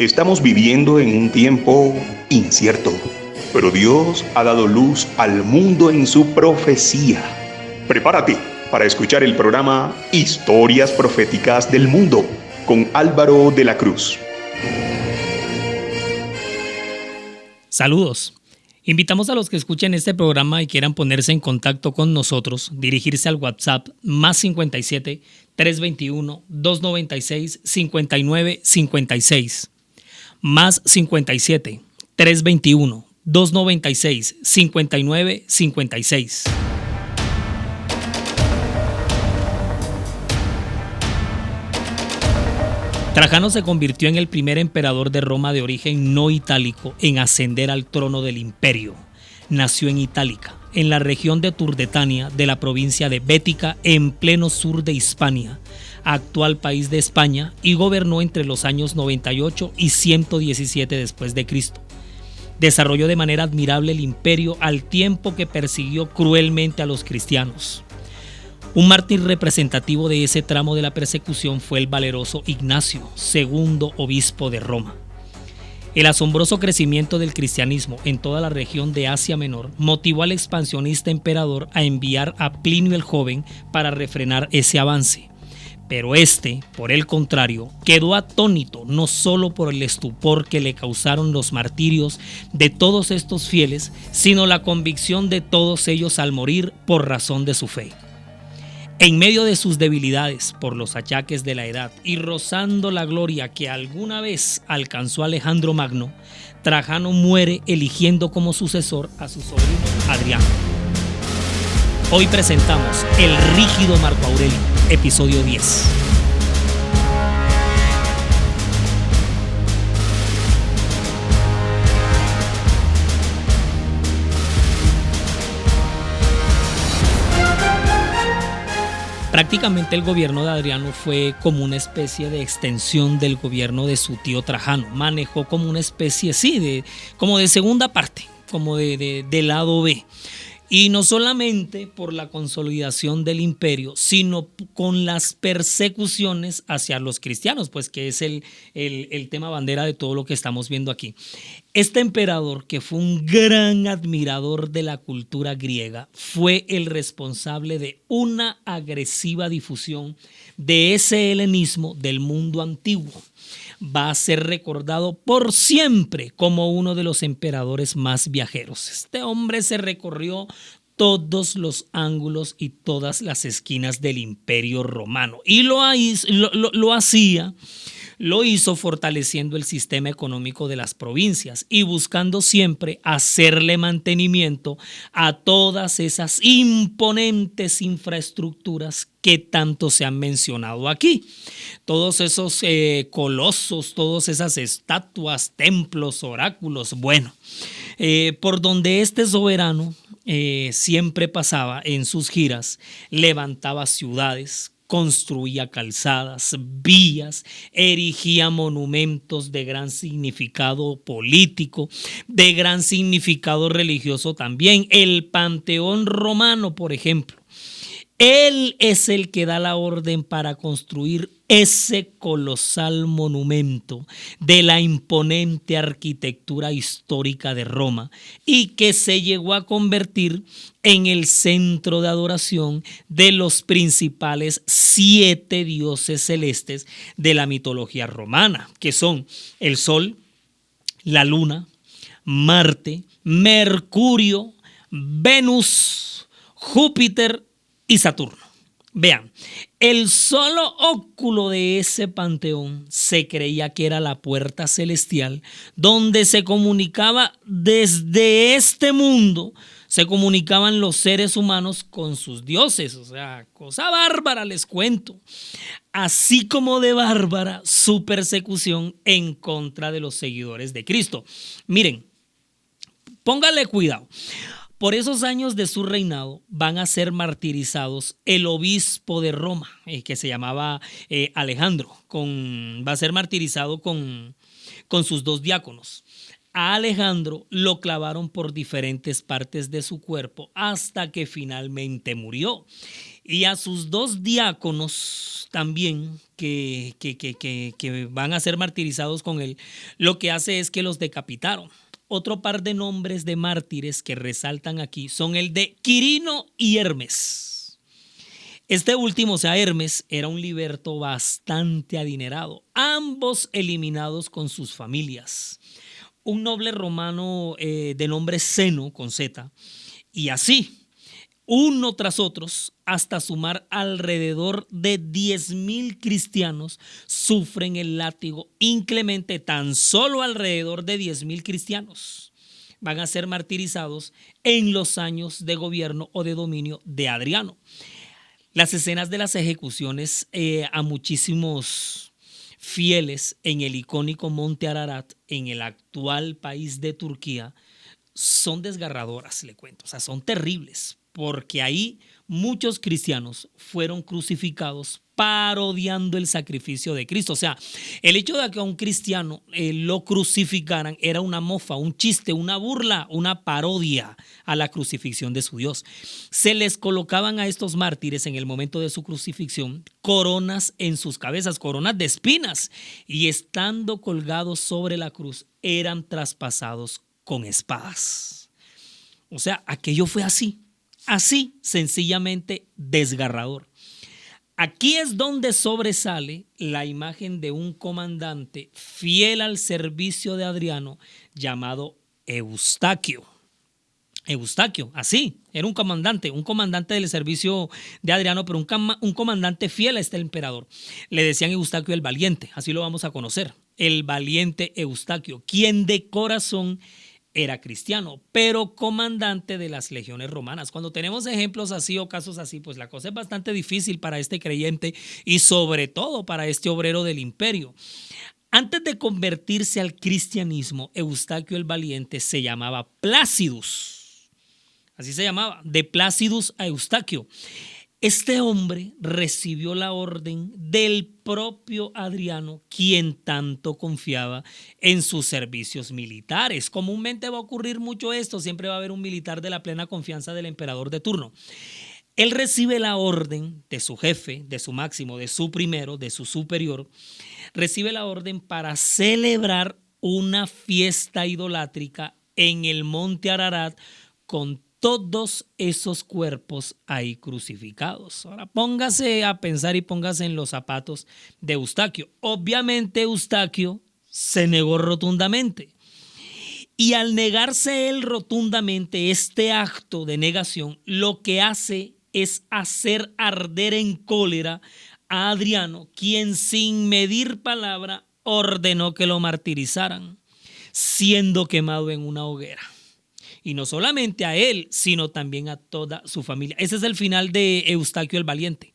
Estamos viviendo en un tiempo incierto, pero Dios ha dado luz al mundo en su profecía. Prepárate para escuchar el programa Historias Proféticas del Mundo con Álvaro de la Cruz. Saludos. Invitamos a los que escuchen este programa y quieran ponerse en contacto con nosotros, dirigirse al WhatsApp más 57 321 296 59 56. Más 57 321 296 59 56. Trajano se convirtió en el primer emperador de Roma de origen no itálico en ascender al trono del imperio. Nació en Itálica, en la región de Turdetania de la provincia de Bética, en pleno sur de Hispania, actual país de España, y gobernó entre los años 98 y 117 después de Cristo. Desarrolló de manera admirable el imperio al tiempo que persiguió cruelmente a los cristianos. Un mártir representativo de ese tramo de la persecución fue el valeroso Ignacio, segundo obispo de Roma. El asombroso crecimiento del cristianismo en toda la región de Asia Menor motivó al expansionista emperador a enviar a Plinio el Joven para refrenar ese avance. Pero este, por el contrario, quedó atónito no solo por el estupor que le causaron los martirios de todos estos fieles, sino la convicción de todos ellos al morir por razón de su fe. En medio de sus debilidades por los achaques de la edad y rozando la gloria que alguna vez alcanzó Alejandro Magno, Trajano muere eligiendo como sucesor a su sobrino Adriano. Hoy presentamos El rígido Marco Aurelio, episodio 10. Prácticamente el gobierno de Adriano fue como una especie de extensión del gobierno de su tío Trajano. Manejó como una especie, como de segunda parte, como de lado B. Y no solamente por la consolidación del imperio, sino con las persecuciones hacia los cristianos, pues que es el tema bandera de todo lo que estamos viendo aquí. Este emperador, que fue un gran admirador de la cultura griega, fue el responsable de una agresiva difusión de ese helenismo del mundo antiguo. Va a ser recordado por siempre como uno de los emperadores más viajeros. Este hombre se recorrió todos los ángulos y todas las esquinas del Imperio Romano y lo hizo fortaleciendo el sistema económico de las provincias y buscando siempre hacerle mantenimiento a todas esas imponentes infraestructuras que tanto se han mencionado aquí. Todos esos colosos, todas esas estatuas, templos, oráculos, por donde este soberano siempre pasaba en sus giras, levantaba ciudades, construía calzadas, vías, erigía monumentos de gran significado político, de gran significado religioso también. El Panteón Romano, por ejemplo. Él es el que da la orden para construir ese colosal monumento de la imponente arquitectura histórica de Roma y que se llegó a convertir en el centro de adoración de los principales 7 dioses celestes de la mitología romana, que son el Sol, la Luna, Marte, Mercurio, Venus, Júpiter y Saturno. Vean, el solo óculo de ese panteón se creía que era la puerta celestial donde se comunicaba desde este mundo, se comunicaban los seres humanos con sus dioses. O sea, cosa bárbara, les cuento. Así como de bárbara su persecución en contra de los seguidores de Cristo. Miren, póngale cuidado. Por esos años de su reinado van a ser martirizados el obispo de Roma, que se llamaba Alejandro, va a ser martirizado con sus 2 diáconos. A Alejandro lo clavaron por diferentes partes de su cuerpo hasta que finalmente murió. y a sus 2 diáconos también que van a ser martirizados con él, lo que hace es que los decapitaron. Otro par de nombres de mártires que resaltan aquí son el de Quirino y Hermes. Este último, o sea, Hermes, era un liberto bastante adinerado, ambos eliminados con sus familias. Un noble romano de nombre Zeno, con Z, y así, uno tras otros, hasta sumar alrededor de 10,000 cristianos, sufren el látigo inclemente. Tan solo alrededor de 10,000 cristianos van a ser martirizados en los años de gobierno o de dominio de Adriano. Las escenas de las ejecuciones a muchísimos fieles en el icónico Monte Ararat, en el actual país de Turquía, son desgarradoras, le cuento. O sea, son terribles, porque ahí muchos cristianos fueron crucificados parodiando el sacrificio de Cristo. O sea, el hecho de que a un cristiano lo crucificaran era una mofa, un chiste, una burla, una parodia a la crucifixión de su Dios. Se les colocaban a estos mártires en el momento de su crucifixión coronas en sus cabezas, coronas de espinas, y estando colgados sobre la cruz eran traspasados con espadas. O sea, aquello fue así sencillamente desgarrador. Aquí es donde sobresale la imagen de un comandante fiel al servicio de Adriano llamado Eustaquio. Eustaquio, así, era un comandante del servicio de Adriano, pero un comandante fiel a este emperador. Le decían Eustaquio el Valiente, así lo vamos a conocer, el valiente Eustaquio, quien de corazón era cristiano, pero comandante de las legiones romanas. Cuando tenemos ejemplos así o casos así, pues la cosa es bastante difícil para este creyente y sobre todo para este obrero del imperio. Antes de convertirse al cristianismo, Eustaquio el Valiente se llamaba Plácidus. Así se llamaba, de Plácidus a Eustaquio. Este hombre recibió la orden del propio Adriano, quien tanto confiaba en sus servicios militares. Comúnmente va a ocurrir mucho esto, siempre va a haber un militar de la plena confianza del emperador de turno. Él recibe la orden de su jefe, de su máximo, de su primero, de su superior, recibe la orden para celebrar una fiesta idolátrica en el monte Ararat con todos esos cuerpos ahí crucificados. Ahora póngase a pensar y póngase en los zapatos de Eustaquio. Obviamente Eustaquio se negó rotundamente. Y al negarse él rotundamente este acto de negación, lo que hace es hacer arder en cólera a Adriano, quien sin medir palabra ordenó que lo martirizaran, siendo quemado en una hoguera. Y no solamente a él, sino también a toda su familia. Ese es el final de Eustaquio el Valiente.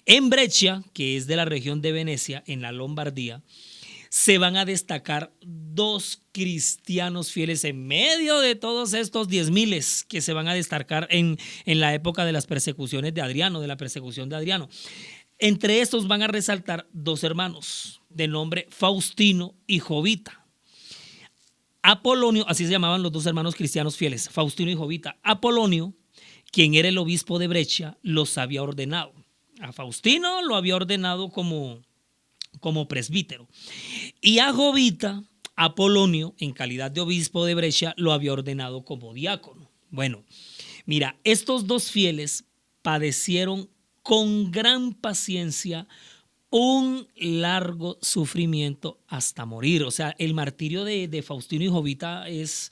En Breccia, que es de la región de Venecia, en la Lombardía, se van a destacar 2 cristianos fieles en medio de todos estos 10,000 que se van a destacar en la época de las persecuciones de Adriano, de la persecución de Adriano. Entre estos van a resaltar 2 hermanos de nombre Faustino y Jovita. Apolonio, así se llamaban los 2 hermanos cristianos fieles, Faustino y Jovita. Apolonio, quien era el obispo de Breccia, los había ordenado. A Faustino lo había ordenado como presbítero. Y a Jovita, Apolonio, en calidad de obispo de Breccia, lo había ordenado como diácono. Bueno, mira, estos 2 fieles padecieron con gran paciencia un largo sufrimiento hasta morir. O sea, el martirio de Faustino y Jovita es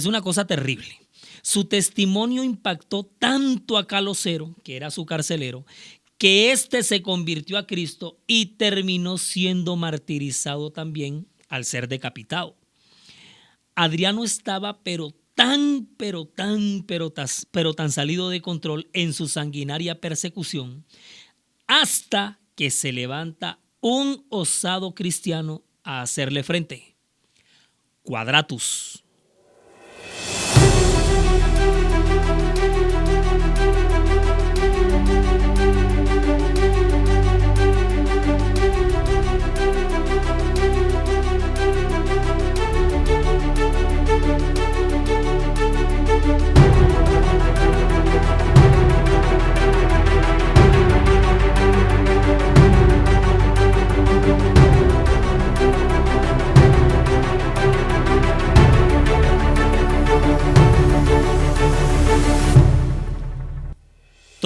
una cosa terrible. Su testimonio impactó tanto a Calocero, que era su carcelero, que éste se convirtió a Cristo y terminó siendo martirizado también al ser decapitado. Adriano estaba tan salido de control en su sanguinaria persecución, hasta que se levanta un osado cristiano a hacerle frente. Quadratus.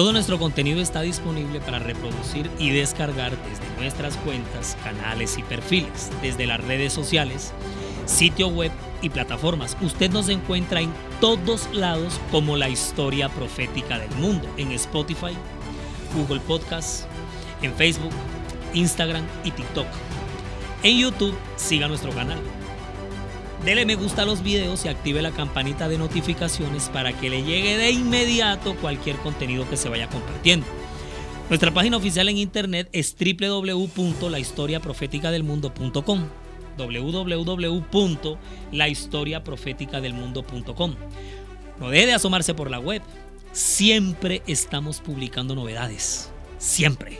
Todo nuestro contenido está disponible para reproducir y descargar desde nuestras cuentas, canales y perfiles, desde las redes sociales, sitio web y plataformas. Usted nos encuentra en todos lados como La Historia Profética del Mundo, en Spotify, Google Podcasts, en Facebook, Instagram y TikTok. En YouTube, siga nuestro canal. Dele me gusta a los videos y active la campanita de notificaciones para que le llegue de inmediato cualquier contenido que se vaya compartiendo. Nuestra página oficial en internet es www.lahistoriaprofeticadelmundo.com www.lahistoriaprofeticadelmundo.com. No deje de asomarse por la web. Siempre estamos publicando novedades. Siempre.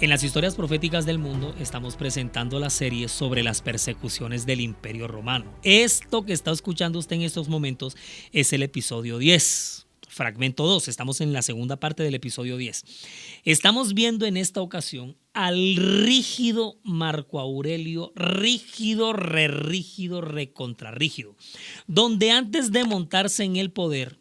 En las historias proféticas del mundo estamos presentando la serie sobre las persecuciones del Imperio Romano. Esto que está escuchando usted en estos momentos es el episodio 10, fragmento 2. Estamos en la segunda parte del episodio 10. Estamos viendo en esta ocasión al rígido Marco Aurelio, rígido, recontrarrígido, donde antes de montarse en el poder,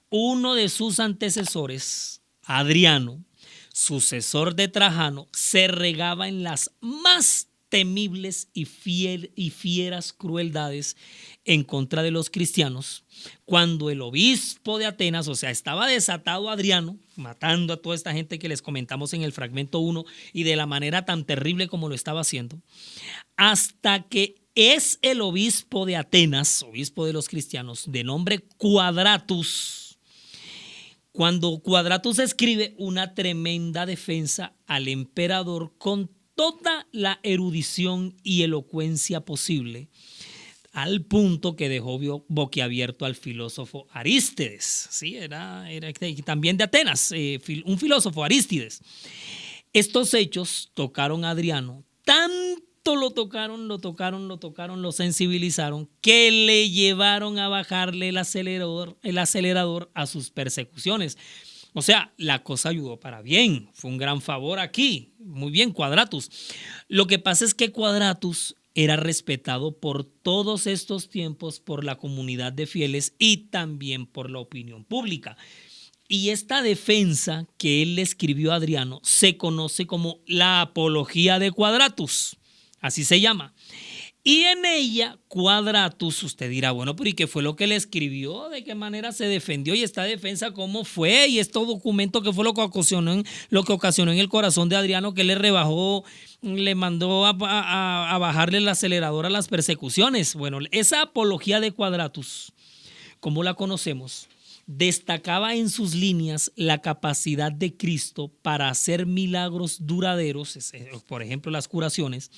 uno de sus antecesores, Adriano, sucesor de Trajano, se regaba en las más temibles y fieras crueldades en contra de los cristianos, cuando el obispo de Atenas, o sea, estaba desatado Adriano, matando a toda esta gente que les comentamos en el fragmento 1 y de la manera tan terrible como lo estaba haciendo, hasta que es el obispo de Atenas, obispo de los cristianos, de nombre Quadratus, cuando Quadratus escribe una tremenda defensa al emperador con toda la erudición y elocuencia posible, al punto que dejó boquiabierto al filósofo Arístides, ¿sí? Era también de Atenas, un filósofo, Arístides. Estos hechos tocaron a Adriano, tanto lo tocaron, lo sensibilizaron, que le llevaron a bajarle el acelerador a sus persecuciones. O sea, la cosa ayudó para bien, fue un gran favor aquí. Muy bien, Quadratus. Lo que pasa es que Quadratus era respetado por todos estos tiempos por la comunidad de fieles y también por la opinión pública. Y esta defensa que él le escribió a Adriano se conoce como la Apología de Quadratus. Así se llama. Y en ella, Quadratus, usted dirá, bueno, pero ¿y qué fue lo que le escribió? ¿De qué manera se defendió? ¿Y esta defensa cómo fue? ¿Y este documento qué fue lo que ocasionó en el corazón de Adriano, que le rebajó, le mandó a bajarle el acelerador a las persecuciones? Bueno, esa apología de Quadratus, ¿cómo la conocemos? Destacaba en sus líneas la capacidad de Cristo para hacer milagros duraderos, por ejemplo las curaciones,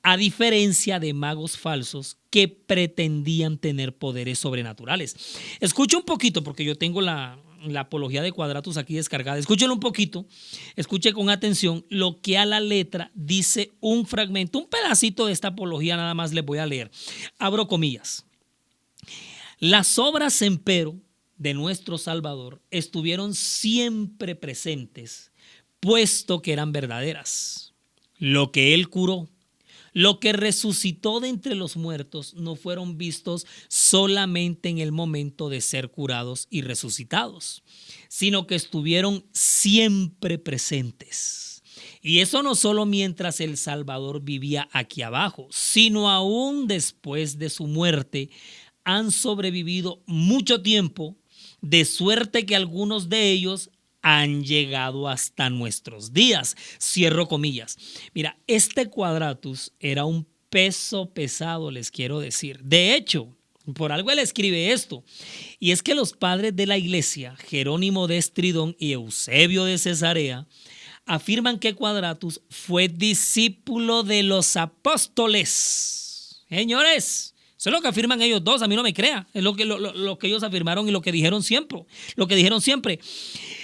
a diferencia de magos falsos que pretendían tener poderes sobrenaturales. Escuche un poquito, porque yo tengo la apología de Quadratus aquí descargada. Escúchelo un poquito, escuche con atención lo que a la letra dice un fragmento, un pedacito de esta apología, nada más les voy a leer. Abro comillas. Las obras, empero, de nuestro Salvador estuvieron siempre presentes, puesto que eran verdaderas. Lo que Él curó, lo que resucitó de entre los muertos, no fueron vistos solamente en el momento de ser curados y resucitados, sino que estuvieron siempre presentes. Y eso no solo mientras el Salvador vivía aquí abajo, sino aún después de su muerte, han sobrevivido mucho tiempo, de suerte que algunos de ellos han llegado hasta nuestros días. Cierro comillas. Mira, este Quadratus era un peso pesado, les quiero decir. De hecho, por algo él escribe esto. Y es que los padres de la iglesia, Jerónimo de Estridón y Eusebio de Cesarea, afirman que Quadratus fue discípulo de los apóstoles. Señores, eso es lo que afirman ellos dos, a mí no me crea. Es lo que ellos afirmaron y lo que dijeron siempre.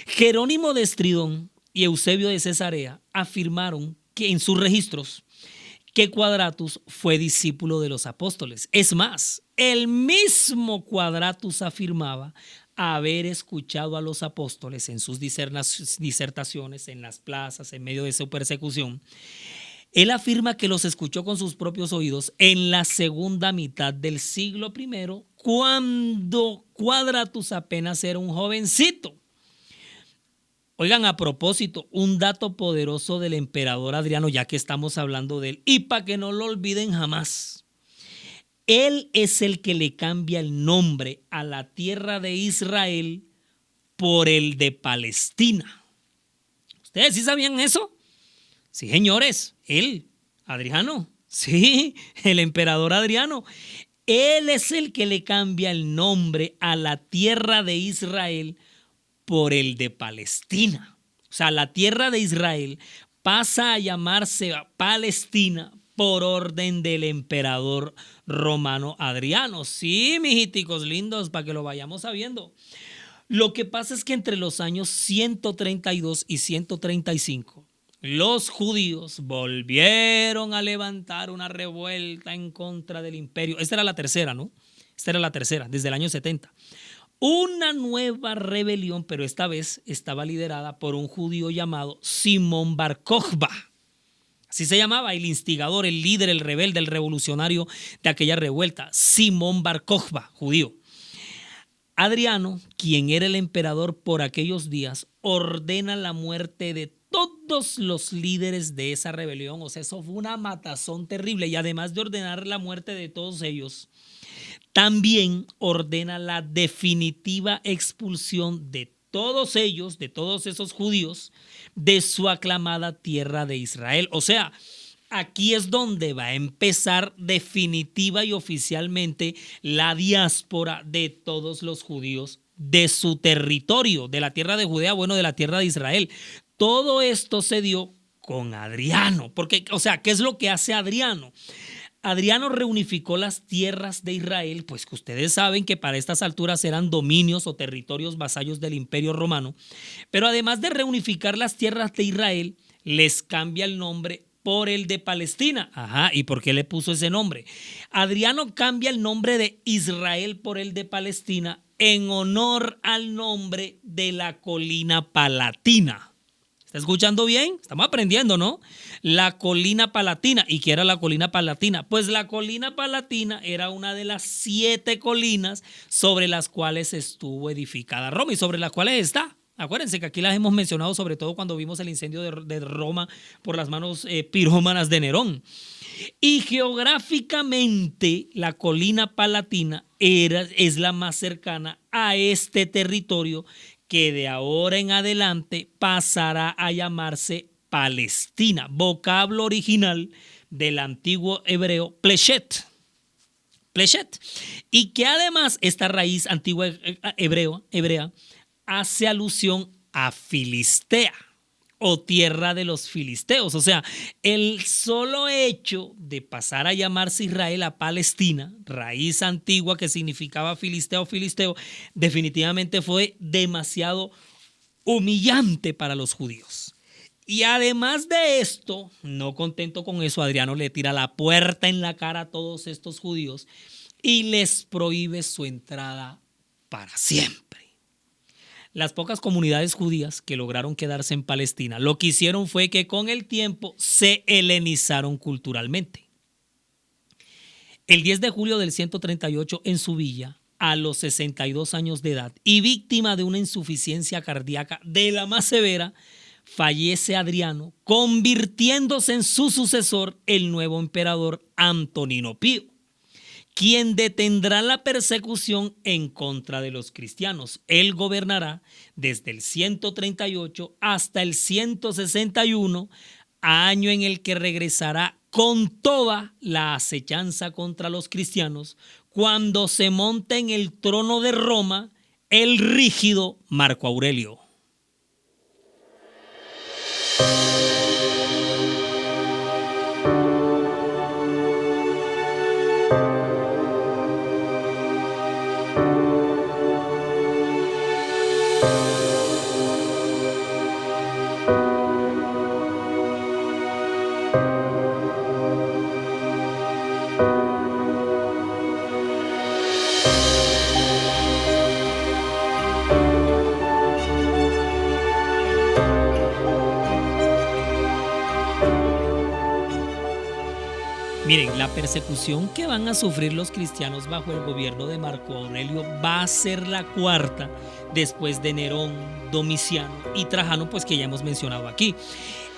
Jerónimo de Estridón y Eusebio de Cesarea afirmaron que en sus registros que Quadratus fue discípulo de los apóstoles. Es más, el mismo Quadratus afirmaba haber escuchado a los apóstoles en sus disertaciones, en las plazas, en medio de su persecución. Él afirma que los escuchó con sus propios oídos en la segunda mitad del siglo I, cuando Cuadratus apenas era un jovencito. Oigan, a propósito, un dato poderoso del emperador Adriano, ya que estamos hablando de él, y para que no lo olviden jamás. Él es el que le cambia el nombre a la tierra de Israel por el de Palestina. ¿Ustedes sí sabían eso? Sí, señores, él, Adriano, sí, el emperador Adriano. Él es el que le cambia el nombre a la tierra de Israel por el de Palestina. O sea, la tierra de Israel pasa a llamarse Palestina por orden del emperador romano Adriano. Sí, mijiticos lindos, para que lo vayamos sabiendo. Lo que pasa es que entre los años 132 y 135, los judíos volvieron a levantar una revuelta en contra del imperio. Esta era la tercera, ¿no? Esta era la tercera, desde el año 70. Una nueva rebelión, pero esta vez estaba liderada por un judío llamado Simón Bar Kokhba. Así se llamaba, el instigador, el líder, el rebelde, el revolucionario de aquella revuelta. Simón Bar Kokhba, judío. Adriano, quien era el emperador por aquellos días, ordena la muerte de todos los líderes de esa rebelión. O sea, eso fue una matazón terrible. Y además de ordenar la muerte de todos ellos, también ordena la definitiva expulsión de todos ellos, de todos esos judíos, de su aclamada tierra de Israel. O sea, aquí es donde va a empezar definitiva y oficialmente la diáspora de todos los judíos de su territorio, de la tierra de Judea, bueno, de la tierra de Israel. Todo esto se dio con Adriano, porque, o sea, ¿qué es lo que hace Adriano? Adriano reunificó las tierras de Israel, pues que ustedes saben que para estas alturas eran dominios o territorios vasallos del Imperio Romano, pero además de reunificar las tierras de Israel, les cambia el nombre por el de Palestina. Ajá, ¿y por qué le puso ese nombre? Adriano cambia el nombre de Israel por el de Palestina en honor al nombre de la colina palatina. ¿Está escuchando bien? Estamos aprendiendo, ¿no? La colina palatina. ¿Y qué era la colina palatina? Pues la colina palatina era una de las 7 colinas sobre las cuales estuvo edificada Roma y sobre las cuales está. Acuérdense que aquí las hemos mencionado sobre todo cuando vimos el incendio de Roma por las manos pirómanas de Nerón. Y geográficamente la colina palatina es la más cercana a este territorio que de ahora en adelante pasará a llamarse Palestina, vocablo original del antiguo hebreo pleshet. Pleshet. Y que además esta raíz antigua hebrea hace alusión a Filistea o tierra de los filisteos. O sea, el solo hecho de pasar a llamarse Israel a Palestina, raíz antigua que significaba Filistea o filisteo, definitivamente fue demasiado humillante para los judíos. Y además de esto, no contento con eso, Adriano le tira la puerta en la cara a todos estos judíos y les prohíbe su entrada para siempre. Las pocas comunidades judías que lograron quedarse en Palestina, lo que hicieron fue que con el tiempo se helenizaron culturalmente. El 10 de julio del 138 en su villa, a los 62 años de edad y víctima de una insuficiencia cardíaca de la más severa, fallece Adriano, convirtiéndose en su sucesor el nuevo emperador Antonino Pío, quien detendrá la persecución en contra de los cristianos. Él gobernará desde el 138 hasta el 161, año en el que regresará con toda la acechanza contra los cristianos, cuando se monta en el trono de Roma el rígido Marco Aurelio. Miren, la persecución que van a sufrir los cristianos bajo el gobierno de Marco Aurelio va a ser la cuarta después de Nerón, Domiciano y Trajano, pues que ya hemos mencionado aquí.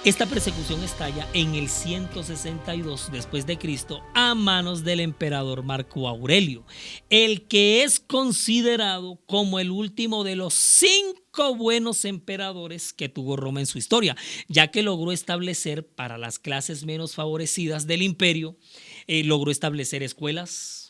Esta persecución estalla en el 162 después de Cristo a manos del emperador Marco Aurelio, el que es considerado como el último de los 5 buenos emperadores que tuvo Roma en su historia, ya que logró establecer para las clases menos favorecidas del imperio, logró establecer escuelas,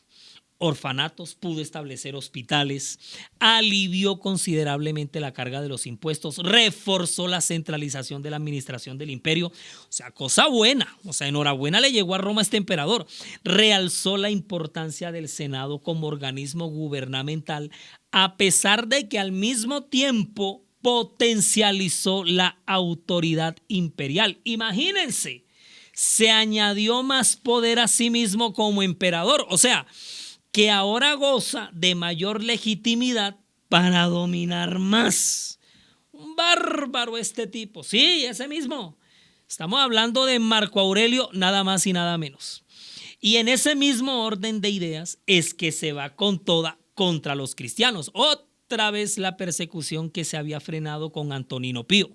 orfanatos, pudo establecer hospitales, alivió considerablemente la carga de los impuestos, reforzó la centralización de la administración del imperio, o sea, cosa buena, o sea, enhorabuena le llegó a Roma este emperador, realzó la importancia del Senado como organismo gubernamental, a pesar de que al mismo tiempo potencializó la autoridad imperial. Imagínense, se añadió más poder a sí mismo como emperador, o sea, que ahora goza de mayor legitimidad para dominar más. Un bárbaro este tipo. Sí, ese mismo. Estamos hablando de Marco Aurelio, nada más y nada menos. Y en ese mismo orden de ideas es que se va con toda contra los cristianos. Otra vez la persecución que se había frenado con Antonino Pío.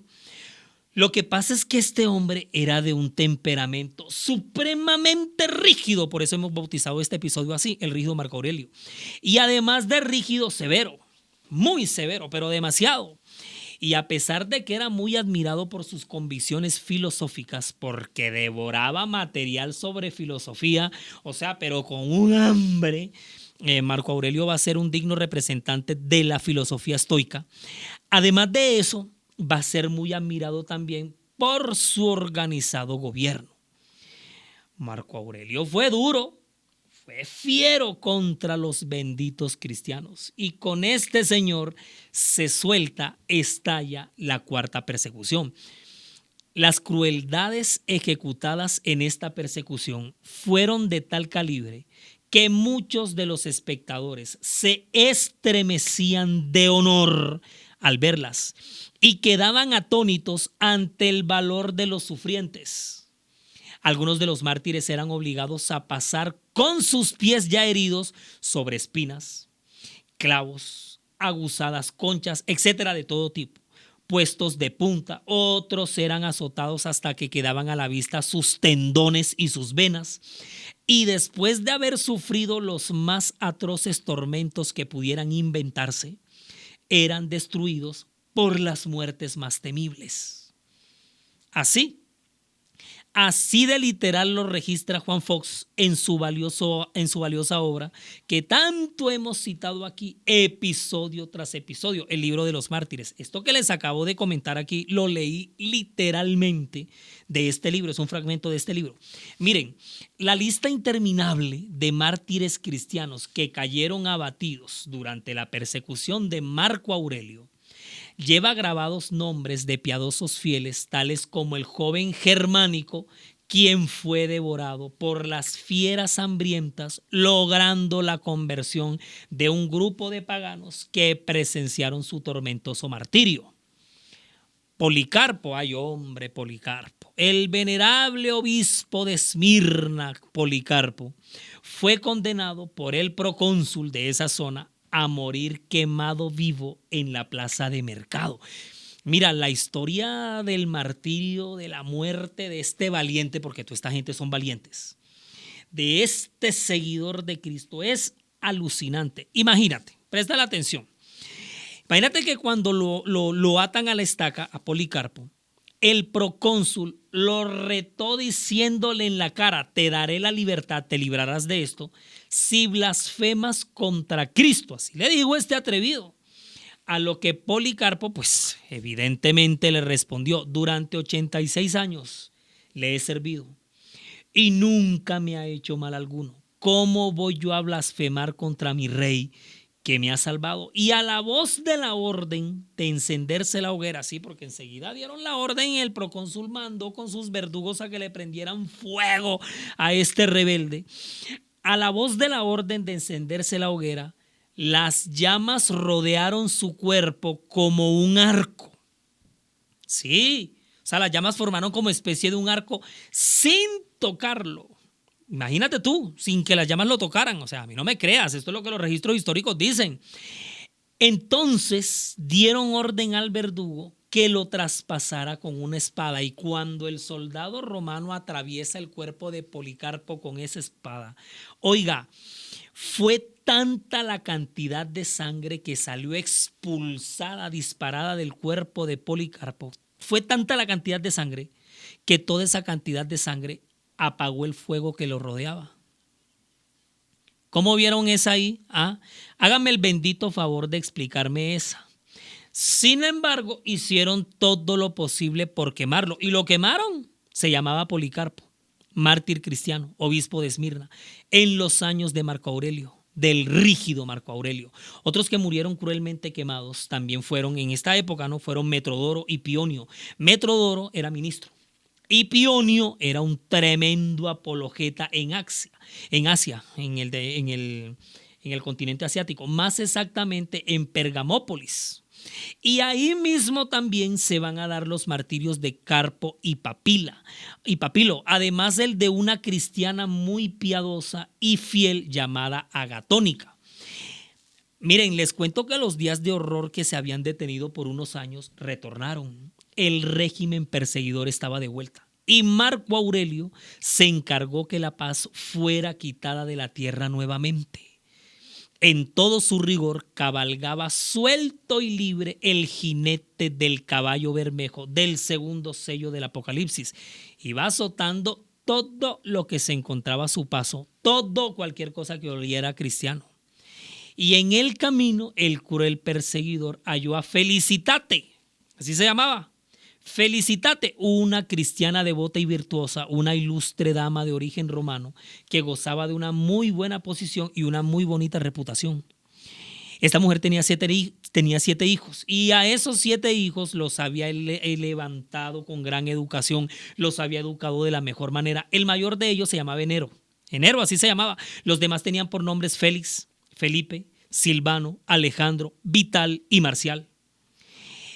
Lo que pasa es que este hombre era de un temperamento supremamente rígido, por eso hemos bautizado este episodio así, el rígido Marco Aurelio. Y además de rígido, severo, muy severo, pero demasiado. Y a pesar de que era muy admirado por sus convicciones filosóficas, porque devoraba material sobre filosofía, o sea, pero con un hambre, Marco Aurelio va a ser un digno representante de la filosofía estoica. Además de eso, va a ser muy admirado también por su organizado gobierno. Marco Aurelio fue duro, fue fiero contra los benditos cristianos y con este señor se estalla la cuarta persecución. Las crueldades ejecutadas en esta persecución fueron de tal calibre que muchos de los espectadores se estremecían de honor al verlas y quedaban atónitos ante el valor de los sufrientes. Algunos de los mártires eran obligados a pasar con sus pies ya heridos sobre espinas, clavos, aguzadas conchas, etcétera, de todo tipo, puestos de punta. Otros eran azotados hasta que quedaban a la vista sus tendones y sus venas. Y después de haber sufrido los más atroces tormentos que pudieran inventarse, eran destruidos por las muertes más temibles. Así de literal lo registra Juan Fox en su valiosa obra que tanto hemos citado aquí, episodio tras episodio, el libro de los mártires. Esto que les acabo de comentar aquí lo leí literalmente de este libro, es un fragmento de este libro. Miren, la lista interminable de mártires cristianos que cayeron abatidos durante la persecución de Marco Aurelio lleva grabados nombres de piadosos fieles, tales como el joven Germánico, quien fue devorado por las fieras hambrientas, logrando la conversión de un grupo de paganos que presenciaron su tormentoso martirio. Policarpo, Policarpo, el venerable obispo de Esmirna, Policarpo, fue condenado por el procónsul de esa zona a morir quemado vivo en la plaza de mercado. Mira, la historia del martirio, de la muerte de este valiente, porque toda esta gente son valientes, de este seguidor de Cristo es alucinante. Imagínate, presta la atención. Imagínate que cuando lo atan a la estaca, a Policarpo, el procónsul lo retó diciéndole en la cara: te daré la libertad, te librarás de esto, si blasfemas contra Cristo. Así le dijo este atrevido. A lo que Policarpo, pues evidentemente le respondió: durante 86 años le he servido y nunca me ha hecho mal alguno. ¿Cómo voy yo a blasfemar contra mi rey que me ha salvado? Y a la voz de la orden de encenderse la hoguera, sí, porque enseguida dieron la orden y el procónsul mandó con sus verdugos a que le prendieran fuego a este rebelde. A la voz de la orden de encenderse la hoguera, las llamas rodearon su cuerpo como un arco. Sí, o sea, las llamas formaron como especie de un arco sin tocarlo. Imagínate tú, sin que las llamas lo tocaran. O sea, a mí no me creas, esto es lo que los registros históricos dicen. Entonces dieron orden al verdugo que lo traspasara con una espada, y cuando el soldado romano atraviesa el cuerpo de Policarpo con esa espada, oiga, fue tanta la cantidad de sangre que salió expulsada, disparada del cuerpo de Policarpo, fue tanta la cantidad de sangre que toda esa cantidad de sangre apagó el fuego que lo rodeaba. ¿Cómo vieron esa ahí? Háganme el bendito favor de explicarme esa. Sin embargo, hicieron todo lo posible por quemarlo. Y lo quemaron. Se llamaba Policarpo, mártir cristiano, obispo de Esmirna, en los años de Marco Aurelio, del rígido Marco Aurelio. Otros que murieron cruelmente quemados también fueron, en esta época, ¿no? Fueron Metrodoro y Pionio. Metrodoro era ministro y Pionio era un tremendo apologeta en Asia, en el continente asiático, más exactamente en Pergamópolis. Y ahí mismo también se van a dar los martirios de Carpo y Papilo, además el de una cristiana muy piadosa y fiel llamada Agatónica. Miren, les cuento que los días de horror que se habían detenido por unos años retornaron. El régimen perseguidor estaba de vuelta y Marco Aurelio se encargó que la paz fuera quitada de la tierra nuevamente. En todo su rigor cabalgaba suelto y libre el jinete del caballo bermejo del segundo sello del Apocalipsis. Iba azotando todo lo que se encontraba a su paso, cualquier cosa que oliera cristiano. Y en el camino el cruel perseguidor halló a Felicitate, así se llamaba. Felicitate, una cristiana devota y virtuosa, una ilustre dama de origen romano que gozaba de una muy buena posición y una muy bonita reputación. Esta mujer tenía siete hijos y a esos 7 hijos los había levantado con gran educación, los había educado de la mejor manera. El mayor de ellos se llamaba Enero, así se llamaba. Los demás tenían por nombres Félix, Felipe, Silvano, Alejandro, Vital y Marcial.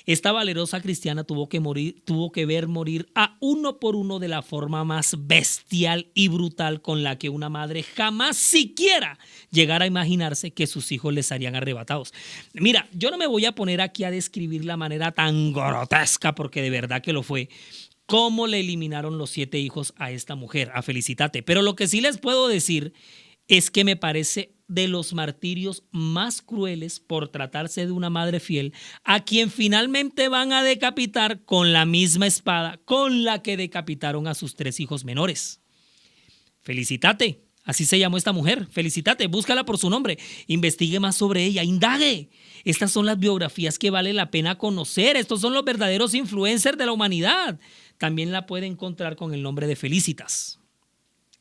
Esta valerosa cristiana tuvo que ver morir a uno por uno de la forma más bestial y brutal con la que una madre jamás siquiera llegara a imaginarse que sus hijos les serían arrebatados. Mira, yo no me voy a poner aquí a describir la manera tan grotesca, porque de verdad que lo fue, cómo le eliminaron los 7 hijos a esta mujer, a Felicitate. Pero lo que sí les puedo decir es que me parece de los martirios más crueles por tratarse de una madre fiel, a quien finalmente van a decapitar con la misma espada con la que decapitaron a sus 3 hijos menores. Felicitate, así se llamó esta mujer. Felicitate, búscala por su nombre, investigue más sobre ella, indague. Estas son las biografías que vale la pena conocer. Estos son los verdaderos influencers de la humanidad. También la puede encontrar con el nombre de Felicitas.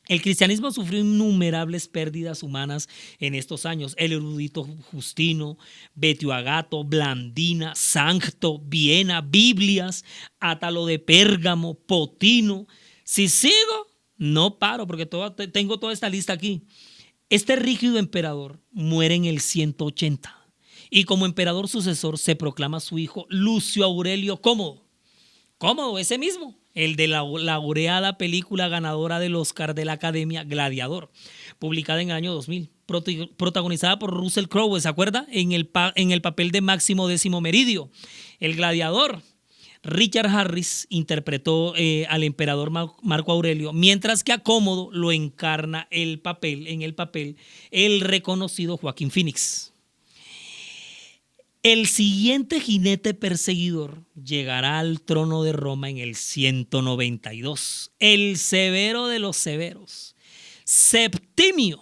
El cristianismo sufrió innumerables pérdidas humanas en estos años. El erudito Justino, Betio Agato, Blandina, Sancto, Viena, Biblias, Átalo de Pérgamo, Potino. Si sigo, no paro porque tengo toda esta lista aquí. Este rígido emperador muere en el 180 y como emperador sucesor se proclama su hijo Lucio Aurelio Cómodo. Cómodo, ese mismo. El de la laureada película ganadora del Oscar de la Academia, Gladiador, publicada en el año 2000, protagonizada por Russell Crowe, ¿se acuerda? En el papel de Máximo Décimo Meridio, el Gladiador. Richard Harris interpretó al emperador Marco Aurelio, mientras que a Cómodo lo encarna en el papel el reconocido Joaquín Phoenix. El siguiente jinete perseguidor llegará al trono de Roma en el 192, el severo de los severos, Septimio,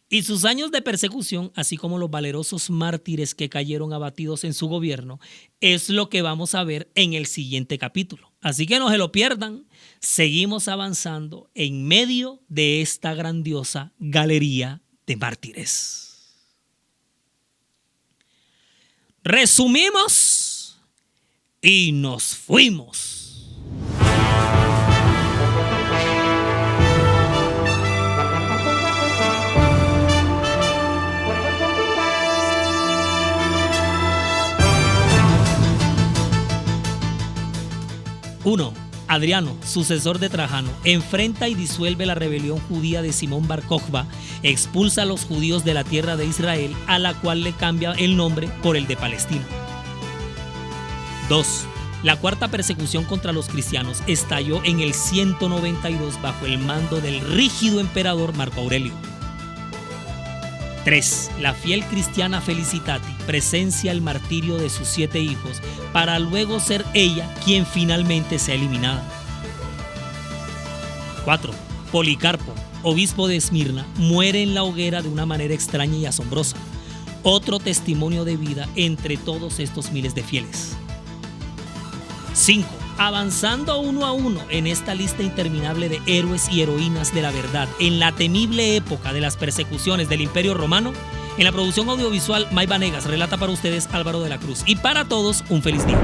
y sus años de persecución, así como los valerosos mártires que cayeron abatidos en su gobierno, es lo que vamos a ver en el siguiente capítulo. Así que no se lo pierdan, seguimos avanzando en medio de esta grandiosa galería de mártires. Resumimos y nos fuimos. Uno, Adriano, sucesor de Trajano, enfrenta y disuelve la rebelión judía de Simón Bar Kokhba, expulsa a los judíos de la tierra de Israel, a la cual le cambia el nombre por el de Palestina. 2. La cuarta persecución contra los cristianos estalló en el 192 bajo el mando del rígido emperador Marco Aurelio. 3. La fiel cristiana Felicitati presencia el martirio de sus 7 hijos para luego ser ella quien finalmente sea eliminada. 4. Policarpo, obispo de Esmirna, muere en la hoguera de una manera extraña y asombrosa. Otro testimonio de vida entre todos estos miles de fieles. 5. Avanzando uno a uno en esta lista interminable de héroes y heroínas de la verdad en la temible época de las persecuciones del Imperio Romano, en la producción audiovisual May Vanegas relata para ustedes Álvaro de la Cruz. Y para todos, un feliz día.